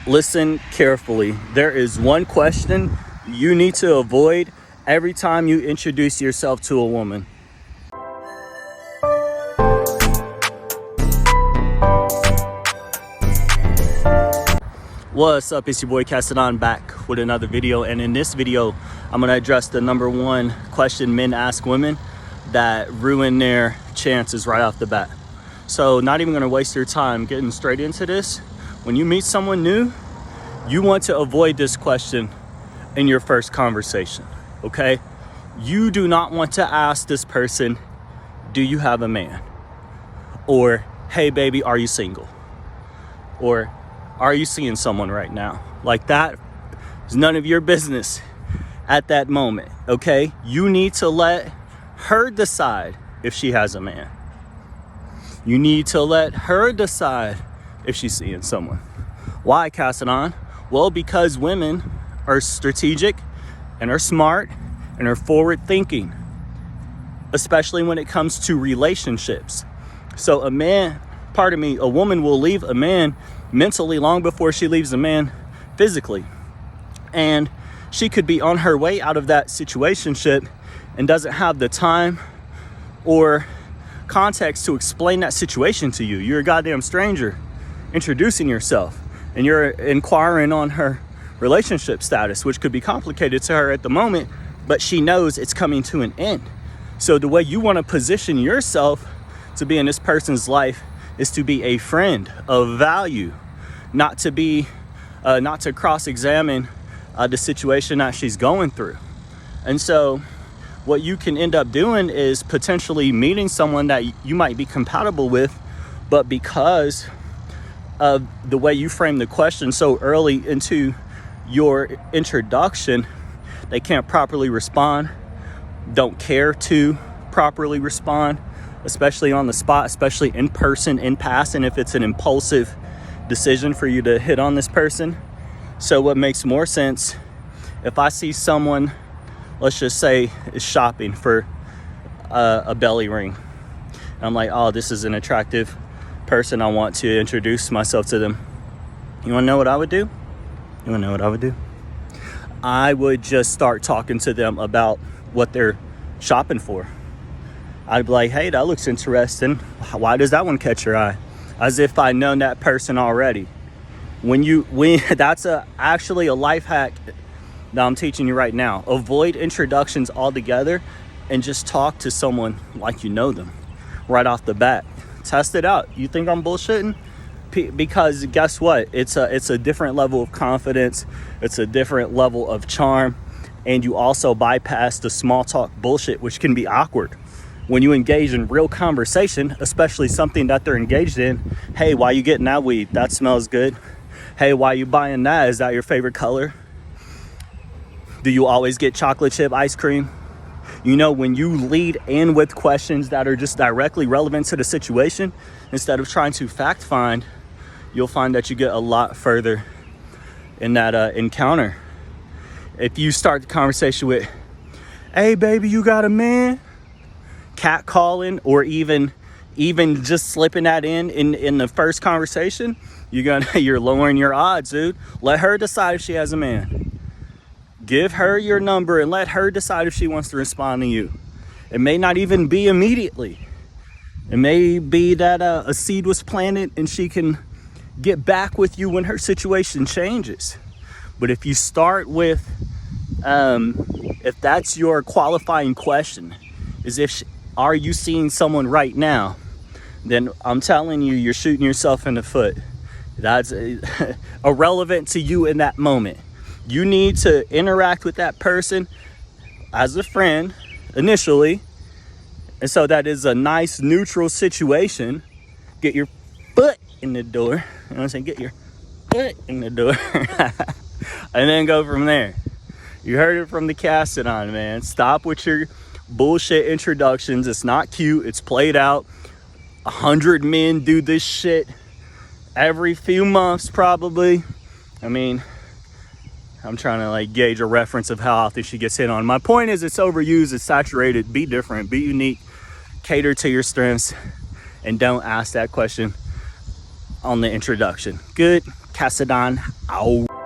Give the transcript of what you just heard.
Listen carefully. There is one question you need to avoid every time you introduce yourself to a woman. What's up? It's your boy Kasidon back with another video, and in this video I'm going to address the number one question men ask women that ruin their chances right off the bat. So not even going to waste your time getting straight into this. When you meet someone new, you want to avoid this question in your first conversation, okay? You do not want to ask this person, do you have a man? Or, hey baby, are you single? Or, are you seeing someone right now? Like, that is none of your business at that moment, okay? You need to let her decide if she has a man. You need to let her decide if she's seeing someone. Why, Kasidon? Well, because women are strategic and are smart and are forward thinking, especially when it comes to relationships. So a woman will leave a man mentally long before she leaves a man physically. And she could be on her way out of that situationship and doesn't have the time or context to explain that situation to you. You're a goddamn stranger introducing yourself, and you're inquiring on her relationship status, which could be complicated to her at the moment, but she knows it's coming to an end. So the way you want to position yourself to be in this person's life is to be a friend of value, not to cross-examine the situation that she's going through. And so what you can end up doing is potentially meeting someone that you might be compatible with, but because of the way you frame the question so early into your introduction, they can't properly respond, don't care to properly respond, especially on the spot, especially in person, in passing, if it's an impulsive decision for you to hit on this person. So what makes more sense, if I see someone, let's just say, is shopping for a belly ring, and I'm like, oh, this is an attractive person, I want to introduce myself to them. You want to know what I would do? I would just start talking to them about what they're shopping for. I'd be like, hey, that looks interesting. Why does that one catch your eye? As if I'd known that person already. That's actually a life hack that I'm teaching you right now. Avoid introductions altogether and just talk to someone like you know them right off the bat. Test it out. You think I'm bullshitting? Because guess what? It's a different level of confidence. It's a different level of charm. And you also bypass the small talk bullshit, which can be awkward. When you engage in real conversation, especially something that they're engaged in, hey, why you getting that weed? That smells good. Hey, why you buying that? Is that your favorite color? Do you always get chocolate chip ice cream? You know, when you lead in with questions that are just directly relevant to the situation, instead of trying to fact find, you'll find that you get a lot further in that encounter. If you start the conversation with, hey, baby, you got a man? Catcalling, or even just slipping that in the first conversation, you're lowering your odds, dude. Let her decide if she has a man. Give her your number and let her decide if she wants to respond to you. It may not even be immediately. It may be that a seed was planted and she can get back with you when her situation changes. But if you start with, if that's your qualifying question, is are you seeing someone right now? Then I'm telling you, you're shooting yourself in the foot. That's irrelevant to you in that moment. You need to interact with that person as a friend initially. And so that is a nice neutral situation. Get your foot in the door. You know what I'm saying? Get your foot in the door. And then go from there. You heard it from the Kasidon, man. Stop with your bullshit introductions. It's not cute. It's played out. 100 men do this shit every few months probably. I mean, I'm trying to gauge a reference of how often she gets hit on. My point is, it's overused, it's saturated. Be different, be unique, cater to your strengths, and don't ask that question on the introduction. Good. Kasidon out.